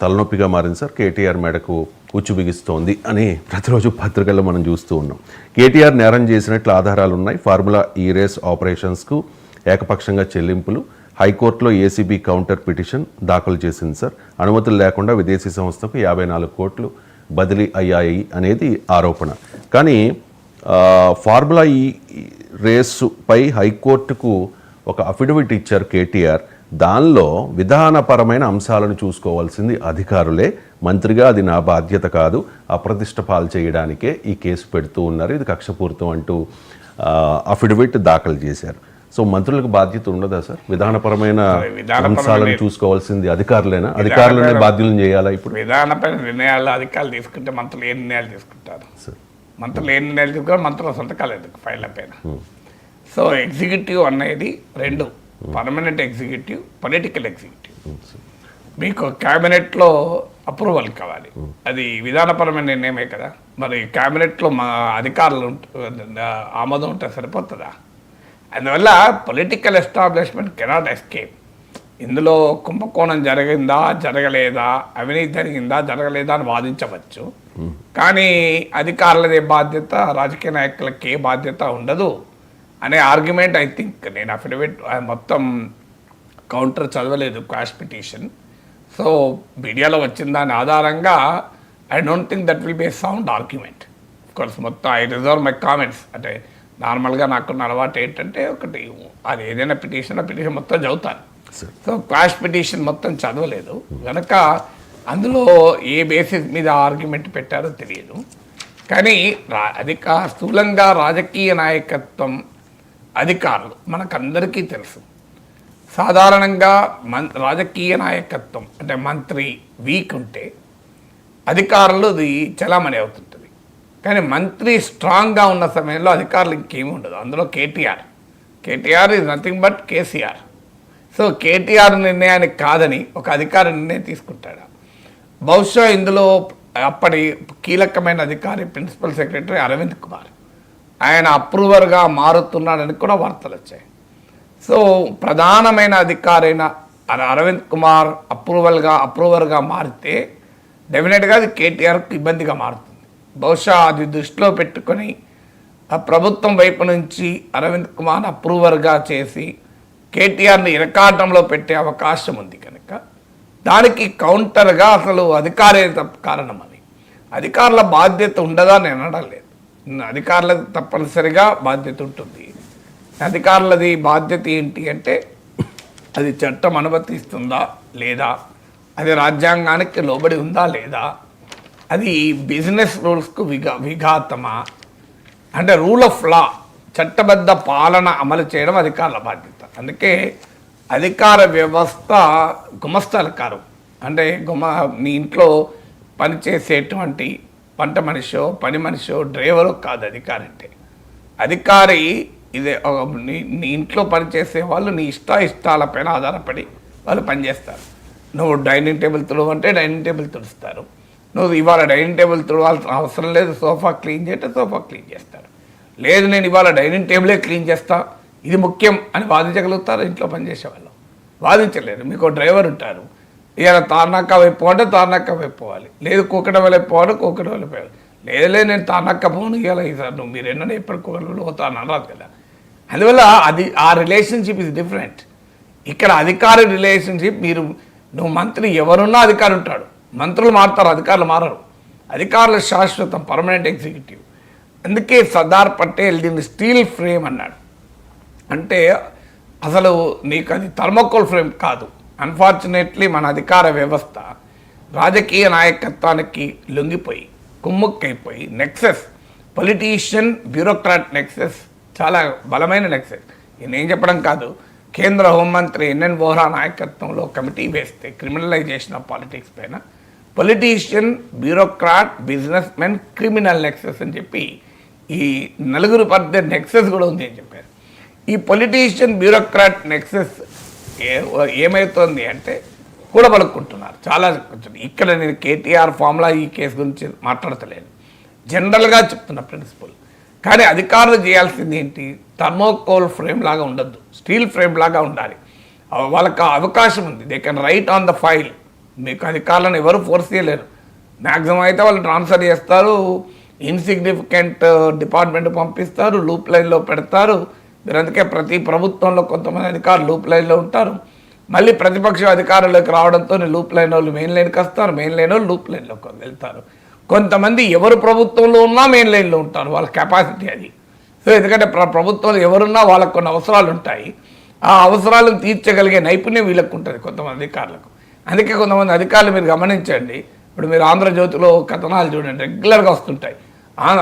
తలనొప్పిగా మారింది సార్. కేటీఆర్ మేడకు ఉచ్చు బిగిస్తోంది అని ప్రతిరోజు పత్రికల్లో మనం చూస్తూ ఉన్నాం. కేటీఆర్ నేరం చేసినట్లు ఆధారాలు ఉన్నాయి. ఫార్ములా ఈ రేస్ ఆపరేషన్స్కు ఏకపక్షంగా చెల్లింపులు. హైకోర్టులో ఏసీబీ కౌంటర్ పిటిషన్ దాఖలు చేసింది సార్. అనుమతులు లేకుండా విదేశీ సంస్థకు 54 కోట్లు బదిలీ అయ్యాయి అనేది ఆరోపణ. కానీ ఫార్ములా ఈ రేసుపై హైకోర్టుకు ఒక అఫిడవిట్ ఇచ్చారు కేటీఆర్. దానిలో విధానపరమైన అంశాలను చూసుకోవాల్సింది అధికారులే, మంత్రిగా అది నా బాధ్యత కాదు, అప్రతిష్ట పాలు చేయడానికే ఈ కేసు పెడుతూ ఉన్నారు, ఇది కక్షపూరితం అంటూ అఫిడవిట్ దాఖలు చేశారు. సో మంత్రులకు బాధ్యత ఉండదా సార్? విధానపరమైన అంశాలను చూసుకోవాల్సింది అధికారులేనా? అధికారులనే బాధ్యులను చేయాలా? ఇప్పుడు విధానపరమైన నిర్ణయాలు అధికారులు తీసుకుంటే మంత్రులు ఏ నిర్ణయాలు తీసుకుంటారు? మంత్రులు ఏ నిర్ణయాలు తీసుకుంటారు? మంత్రుల సొంతకాలు ఎందుకు ఫైళ్ళ పైన? సో ఎగ్జిక్యూటివ్ అనేది రెండు, పర్మనెంట్ ఎగ్జిక్యూటివ్, పొలిటికల్ ఎగ్జిక్యూటివ్. మీకు క్యాబినెట్లో అప్రూవల్ కావాలి, అది విధానపరమైన నిర్ణయమే కదా. మరి క్యాబినెట్లో మా అధికారులు ఆమోదం ఉంటే సరిపోతుందా? అందువల్ల పొలిటికల్ ఎస్టాబ్లిష్మెంట్ కెనాట్ ఎస్కేప్. ఇందులో కుంభకోణం జరిగిందా జరగలేదా, అవినీతి జరిగిందా జరగలేదా అని వాదించవచ్చు, కానీ అధికారులదే బాధ్యత, రాజకీయ నాయకులకి ఏ బాధ్యత ఉండదు అనే ఆర్గ్యుమెంట్. ఐ థింక్ నేను అఫిడవిట్ మొత్తం కౌంటర్ చదవలేదు, క్వాష్ పిటిషన్. సో మీడియాలో వచ్చిన దాని ఆధారంగా I don't think that will be A sound argument. Course మొత్తం ఐ రిజర్వ్ మై కామెంట్స్. అంటే నార్మల్గా నాకున్న అలవాటు ఏంటంటే ఒకటి, అది ఏదైనా పిటిషన్ మొత్తం చదువుతాను. సో క్వాష్ పిటిషన్ మొత్తం చదవలేదు కనుక అందులో ఏ బేసిస్ మీద ఆర్గ్యుమెంట్ పెట్టారో తెలియదు. కానీ స్థూలంగా రాజకీయ నాయకత్వం, అధికారులు మనకందరికీ తెలుసు. సాధారణంగా రాజకీయ నాయకత్వం అంటే మంత్రి వీక్ ఉంటే అధికారులు అది చలామణి అవుతుంటుంది. కానీ మంత్రి స్ట్రాంగ్గా ఉన్న సమయంలో అధికారులు ఇంకేమీ ఉండదు. అందులో KTR is nothing but KCR. So KTR నిర్ణయానికి కాదని ఒక అధికారి నిర్ణయం తీసుకుంటాడు. బహుశా ఇందులో అప్పటి కీలకమైన అధికారి ప్రిన్సిపల్ సెక్రటరీ అరవింద్ కుమార్, ఆయన అప్రూవర్గా మారుతున్నాడని కూడా వార్తలు వచ్చాయి. సో ప్రధానమైన అధికారైన అరవింద్ కుమార్ అప్రూవర్గా మారితే డెఫినెట్గా అది కేటీఆర్కు ఇబ్బందిగా మారుతుంది. బహుశా అది దృష్టిలో పెట్టుకొని ఆ ప్రభుత్వం వైపు నుంచి అరవింద్ కుమార్ అప్రూవర్గా చేసి కేటీఆర్ని ఇరకాటంలో పెట్టే అవకాశం ఉంది. కనుక దానికి కౌంటర్గా అసలు అధికారే కారణం అని, అధికారుల బాధ్యత ఉండదా నేను అనడం లేదు. అధికారులకు తప్పనిసరిగా బాధ్యత ఉంటుంది. అధికారులది బాధ్యత ఏంటి అంటే అది చట్టం అనుమతిస్తుందా లేదా, అది రాజ్యాంగానికి లోబడి ఉందా లేదా, అది బిజినెస్ రూల్స్కు విఘాతమా, అంటే రూల్ ఆఫ్ లా, చట్టబద్ధ పాలన అమలు చేయడం అధికారుల బాధ్యత. అందుకే అధికార వ్యవస్థ గుమస్తాలు కారు, అంటే మీ ఇంట్లో పనిచేసేటువంటి వంట మనిషో, పని మనిషో, డ్రైవరో కాదు అధికారి అంటే. అధికారి ఇదే నీ ఇంట్లో పనిచేసే వాళ్ళు నీ ఇష్టాలపైన ఆధారపడి వాళ్ళు పనిచేస్తారు. నువ్వు డైనింగ్ టేబుల్ తుడవంటే డైనింగ్ టేబుల్ తుడుస్తారు. నువ్వు ఇవాళ డైనింగ్ టేబుల్ తుడవాల్సిన అవసరం లేదు, సోఫా క్లీన్ చేస్తే సోఫా క్లీన్ చేస్తారు. లేదు నేను ఇవాళ డైనింగ్ టేబులే క్లీన్ చేస్తా, ఇది ముఖ్యం అని వాదించగలుగుతారు ఇంట్లో పనిచేసే వాళ్ళు? వాదించలేరు. మీకు డ్రైవర్ ఉంటారు, ఇవాళ తార్నాక వైపు అంటే తార్నాక వైపు పోవాలి, లేదు కూకట వైపు పోవాలి, కూకట వైపు పోవాలి. లేదు నేను తార్నాక పోను ఇవాళ సార్, నువ్వు మీరు ఎన్నో ఎప్పుడు కూకట పోతాను అనరాదు కదా. అందువల్ల అది ఆ రిలేషన్షిప్ ఇస్ డిఫరెంట్. ఇక్కడ అధికారి రిలేషన్షిప్, నువ్వు మంత్రి ఎవరున్నా అధికారి ఉంటాడు, మంత్రులు మారుతారు, అధికారులు మారరు. అధికారులు శాశ్వతం, పర్మనెంట్ ఎగ్జిక్యూటివ్. అందుకే సర్దార్ పటేల్ దీన్ని స్టీల్ ఫ్రేమ్ అన్నాడు. అంటే అసలు నీకు అది థర్మోకోల్ ఫ్రేమ్ కాదు. అన్ఫార్చునేట్లీ మన అధికార వ్యవస్థ రాజకీయ నాయకత్వానికి లొంగిపోయి కుమ్ముక్కైపోయి నెక్సెస్, పొలిటీషియన్ బ్యూరోక్రాట్ నెక్సెస్ చాలా బలమైన నెక్సెస్. నేనేం చెప్పడం కాదు, కేంద్ర హోంమంత్రి ఎన్ఎన్ వోహ్రా నాయకత్వంలో కమిటీ వేస్తే క్రిమినలైజేషన్ ఆఫ్ పాలిటిక్స్ పైన politician, bureaucrat, business men, criminal nexus అని చెప్పి ఈ నలుగురు మధ్య నెక్సెస్ కూడా ఉంది అని చెప్పారు. ఈ పొలిటీషియన్, బ్యూరోక్రాట్ నెక్సెస్ ఏమవుతుంది అంటే కూడబలుక్కుంటున్నారు చాలా. ఇక్కడ నేను కేటీఆర్ ఫార్ములా ఈ కేసు గురించి మాట్లాడతలేను, జనరల్గా చెప్తున్న ప్రిన్సిపల్. కానీ అధికారులు చేయాల్సింది ఏంటి? థర్మోకోల్ ఫ్రేమ్ లాగా ఉండద్దు, స్టీల్ ఫ్రేమ్ లాగా ఉండాలి. వాళ్ళకి అవకాశం ఉంది, they can write on the file మీకు అధికారులను ఎవరు ఫోర్స్ చేయలేరు. మ్యాక్సిమం అయితే వాళ్ళు ట్రాన్స్ఫర్ చేస్తారు, ఇన్సిగ్నిఫికెంట్ డిపార్ట్మెంట్ పంపిస్తారు, లూప్ లైన్లో పెడతారు. మీరు అందుకే ప్రతి ప్రభుత్వంలో కొంతమంది అధికారులు లూప్ లైన్లో ఉంటారు. మళ్ళీ ప్రతిపక్ష అధికారులకు రావడంతో లూప్ లైన్ వాళ్ళు మెయిన్ లైన్కి వస్తారు, మెయిన్ లైన్ వాళ్ళు లూప్ లైన్లోకి వెళ్తారు. కొంతమంది ఎవరు ప్రభుత్వంలో ఉన్నా మెయిన్ లైన్లో ఉంటారు, వాళ్ళ కెపాసిటీ అది. సో ఎందుకంటే ప్రభుత్వంలో ఎవరున్నా వాళ్ళకు కొన్ని అవసరాలు ఉంటాయి, ఆ అవసరాలను తీర్చగలిగే నైపుణ్యం వీళ్ళకు ఉంటుంది కొంతమంది అధికారులకు. అందుకే కొంతమంది అధికారులు మీరు గమనించండి, ఇప్పుడు మీరు ఆంధ్రజ్యోతిలో కథనాలు చూడండి, రెగ్యులర్గా వస్తుంటాయి.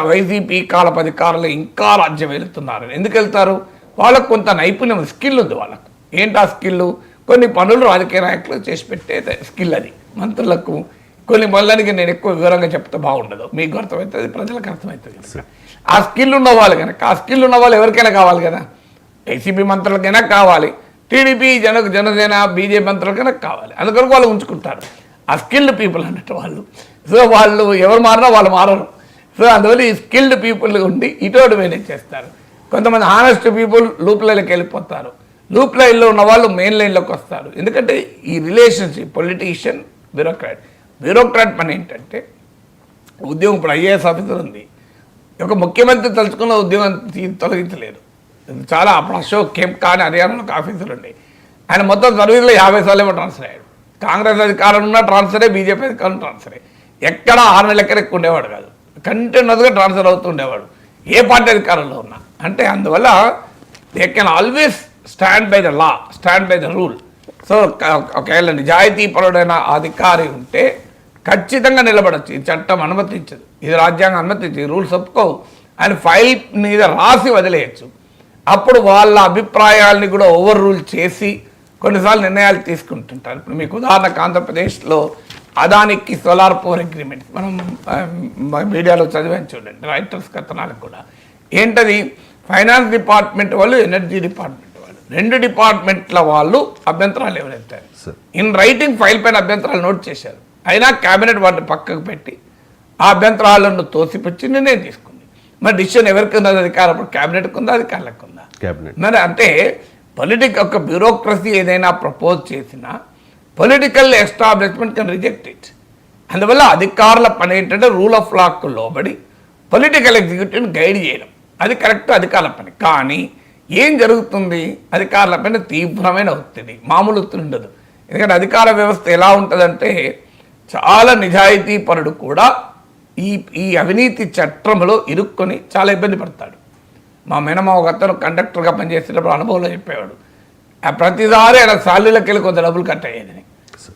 వైసీపీ కాలపు అధికారులు ఇంకా రాజ్యం వెళుతున్నారు. ఎందుకు వెళ్తారు? వాళ్ళకు కొంత నైపుణ్యం, స్కిల్ ఉంది వాళ్ళకు. ఏంటి ఆ స్కిల్? కొన్ని పనులు రాజకీయ నాయకులు చేసి పెట్టే స్కిల్ అది. మంత్రులకు కొన్ని పనులకి నేను ఎక్కువ వివరంగా చెప్తే బాగుండదు, మీకు అర్థమవుతుంది, ప్రజలకు అర్థమవుతుంది. ఆ స్కిల్ ఉన్న వాళ్ళు కనుక, ఆ స్కిల్ ఉన్న వాళ్ళు ఎవరికైనా కావాలి కదా, వైసీపీ మంత్రులకైనా కావాలి, టీడీపీ జనసేన బీజేపీ మంత్రులకైనా కావాలి. అందుకని వాళ్ళు ఉంచుకుంటారు ఆ స్కిల్డ్ పీపుల్ అన్నట్టు వాళ్ళు. సో వాళ్ళు ఎవరు మారినా వాళ్ళు మారరు. సో అందువల్ల ఈ స్కిల్డ్ పీపుల్ ఉండి ఇటువంటి మేనేజ్ చేస్తారు. కొంతమంది హానెస్ట్ పీపుల్ లూప్ లైన్లోకి వెళ్ళిపోతారు, లూప్ లైన్లో ఉన్న వాళ్ళు మెయిన్ లైన్లోకి వస్తారు. ఎందుకంటే ఈ రిలేషన్షిప్ పొలిటీషియన్ బ్యూరోక్రాట్ పని ఏంటంటే, ఉద్యోగం ఇప్పుడు ఐఏఎస్ ఆఫీసర్ ఉంది, ఒక ముఖ్యమంత్రి తలుచుకున్న ఉద్యోగం తొలగించలేరు. చాలా అప్పుడు అశోక్ కెంప్ కానీ హర్యానాలో ఒక ఆఫీసర్ ఉండే, ఆయన మొత్తం సర్వీస్లో 50 సార్లు ఏమో ట్రాన్స్ఫర్ అయ్యాడు. కాంగ్రెస్ అధికారం ఉన్నా ట్రాన్స్ఫరే, బీజేపీ అధికారం ట్రాన్స్ఫరే. ఎక్కడ 6 నెలల ఎక్కడ ఎక్కువ ఉండేవాడు కాదు, కంటిన్యూస్గా ట్రాన్స్ఫర్ అవుతూ ఉండేవాడు ఏ పార్టీ అధికారంలో ఉన్నా. అంటే అందువల్ల they can always stand by the law, stand by the rule. So ఒకవేళ నిజాయితీపరుడైన అధికారి ఉంటే ఖచ్చితంగా నిలబడచ్చు. ఈ చట్టం అనుమతించదు, ఇది రాజ్యాంగం అనుమతించదు, రూల్స్ ఒప్పుకోవు. ఆయన ఫైల్ మీద రాసి వదిలేయచ్చు. అప్పుడు వాళ్ళ అభిప్రాయాల్ని కూడా ఓవర్ రూల్ చేసి కొన్నిసార్లు నిర్ణయాలు తీసుకుంటుంటారు. ఇప్పుడు మీకు ఉదాహరణకు ఆంధ్రప్రదేశ్లో అదానికి సోలార్ పవర్ అగ్రిమెంట్ మనం మీడియాలో చదివాను చూడండి, రైటర్స్ కథనాలకు కూడా. ఏంటది? ఫైనాన్స్ డిపార్ట్మెంట్ వాళ్ళు, ఎనర్జీ డిపార్ట్మెంట్ వాళ్ళు, 2 డిపార్ట్మెంట్ల వాళ్ళు అభ్యంతరాలు ఎవరెత్తారు. ఇన్ రైటింగ్ ఫైల్ పైన అభ్యంతరాలు నోట్ చేశారు. అయినా క్యాబినెట్ వాటిని పక్కకు పెట్టి ఆ అభ్యంతరాలను తోసిపుచ్చి నిర్ణయం తీసుకుంది. మరి డిసిషన్ ఎవరికి ఉన్నది అధికారం? అప్పుడు క్యాబినెట్కి ఉందా, అధికారులకు ఉందా? మరి అంటే ఒక బ్యూరోక్రసీ ఏదైనా ప్రపోజ్ చేసినా political establishment can reject it. అందువల్ల అధికారుల పని ఏంటంటే రూల్ ఆఫ్ లాకు లోబడి పొలిటికల్ ఎగ్జిక్యూటివ్ని గైడ్ చేయడం, అది కరెక్ట్ అధికారుల పని. కానీ ఏం జరుగుతుంది? అధికారుల పైన తీవ్రమైన ఒత్తిడి, మామూలు ఒత్తిడి ఉండదు. ఎందుకంటే అధికార వ్యవస్థ ఎలా ఉంటుందంటే, చాలా నిజాయితీ పరుడు కూడా ఈ అవినీతి చట్టంలో ఇరుక్కొని చాలా ఇబ్బంది పడతాడు. మా మేనమ్మ ఒక అతను కండక్టర్గా పనిచేసేటప్పుడు అనుభవంలో చెప్పేవాడు, ప్రతిసారి ఆయన శాలరీలకు వెళ్ళి కొంత డబ్బులు కట్ అయ్యేదని.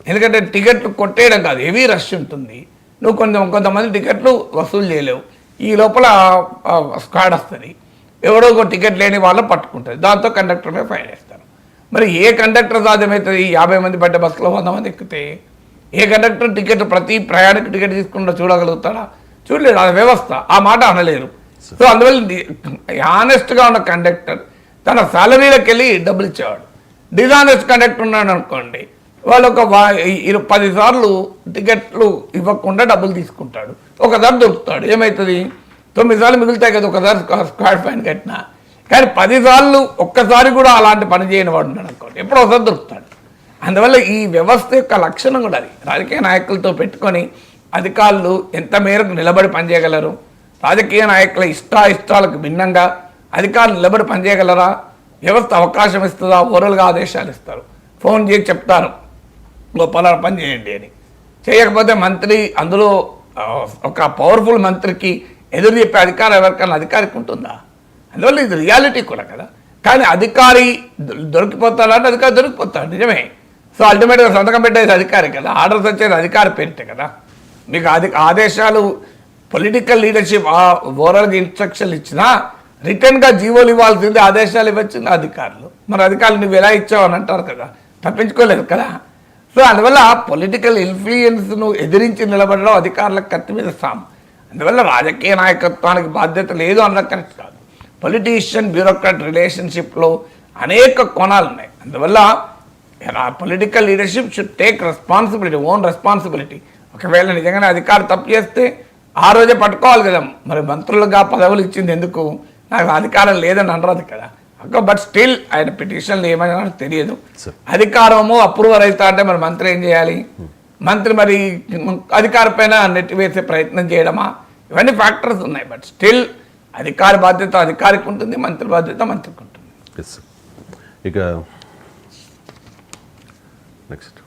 ఎందుకంటే టికెట్లు కొట్టేయడం కాదు, హెవీ రష్ ఉంటుంది, నువ్వు కొంతమంది టికెట్లు వసూలు చేయలేవు. ఈ లోపల స్క్వాడ్ వస్తుంది, ఎవడో ఒక టికెట్ లేని వాళ్ళు పట్టుకుంటుంది, దాంతో కండక్టర్ మీద ఫైన్ వేస్తారు. మరి ఏ కండక్టర్ సాధ్యమవుతుంది? 50 మంది పడ్డ బస్సులో 100 మంది ఎక్కితే ఏ కండక్టర్ టికెట్ ప్రతి ప్రయాణికి టికెట్ తీసుకుంటూ చూడగలుగుతాడా? చూడలేడు, అది వ్యవస్థ, ఆ మాట అనలేరు. సో అందువల్ల హానెస్ట్గా ఉన్న కండక్టర్ తన శాలరీలకు వెళ్ళి డబ్బులు ఇచ్చేవాడు. డిజానెస్ట్ కండక్టర్ ఉన్నాడు అనుకోండి, వాళ్ళు ఒక 10 సార్లు టికెట్లు ఇవ్వకుండా డబ్బులు తీసుకుంటాడు, ఒకసారి దొరుకుతాడు. ఏమవుతుంది? 9 సార్లు మిగులుతాయి కదా ఒకసారి స్క్వాడ్ ఫైన్ కట్టినా. కానీ 10 సార్లు ఒక్కసారి కూడా అలాంటి పని చేయని వాడు ఉన్నాడు అనుకోండి, ఎప్పుడో ఒకసారి దొరుకుతాడు. అందువల్ల ఈ వ్యవస్థ యొక్క లక్షణం కూడా అది. రాజకీయ నాయకులతో పెట్టుకొని అధికారులు ఎంత మేరకు నిలబడి పనిచేయగలరు? రాజకీయ నాయకుల ఇష్టాలకు భిన్నంగా అధికారులు నిలబడి పనిచేయగలరా? వ్యవస్థ అవకాశం ఇస్తుందా? ఓరల్గా ఆదేశాలు ఇస్తారు, ఫోన్ చేసి చెప్తారు పలానా పని చేయండి అని. చేయకపోతే మంత్రి, అందులో ఒక పవర్ఫుల్ మంత్రికి ఎదురు చెప్పే అధికారం ఎవరికైనా అధికారికి ఉంటుందా? అందువల్ల ఇది రియాలిటీ కూడా కదా. కానీ అధికారి దొరికిపోతాడంటే అధికారి దొరికిపోతాడు, నిజమే. సో అల్టిమేట్గా సంతకం పెట్టేది అధికారి కదా, ఆర్డర్స్ వచ్చేది అధికారి పేరిటే కదా. మీకు ఆదేశాలు పొలిటికల్ లీడర్షిప్ ఓవరాల్గా ఇన్స్ట్రక్షన్లు ఇచ్చినా రిటర్న్గా జీవోలు ఇవ్వాల్సింది, ఆదేశాలు ఇవ్వాల్సింది అధికారులు. మరి అధికారులు నువ్వు ఎలా ఇచ్చావు అని అంటారు కదా, తప్పించుకోలేదు కదా. సో అందువల్ల పొలిటికల్ ఇన్ఫ్లుయెన్స్ను ఎదిరించి నిలబడడం అధికారులకు కత్తి మీద సాము. అందువల్ల రాజకీయ నాయకత్వానికి బాధ్యత లేదు అన్నది కరెక్ట్ కాదు. పొలిటీషియన్ బ్యూరోక్రాట్ రిలేషన్షిప్లో అనేక కోణాలు ఉన్నాయి. అందువల్ల political leadership should take responsibility, own responsibility. ఒకవేళ నిజంగానే అధికారి తప్పు చేస్తే ఆ రోజే పట్టుకోవాలి కదా. మరి మంత్రులుగా పదవులు ఇచ్చింది ఎందుకు? నాకు అధికారం లేదని అనరాదు కదా. బట్ స్టిల్ ఆయన పిటిషన్లు ఏమైనా తెలియదు. అధికారము అప్రూవర్ అవుతా అంటే మరి మంత్రి ఏం చేయాలి? మంత్రి మరి అధికార పైన నెట్టివేసే ప్రయత్నం చేయడమా, ఇవన్నీ ఫ్యాక్టర్స్ ఉన్నాయి. బట్ స్టిల్ అధికారి బాధ్యత అధికారికి ఉంటుంది, మంత్రి బాధ్యత మంత్రికి ఉంటుంది. ఎస్. ఇక నెక్స్ట్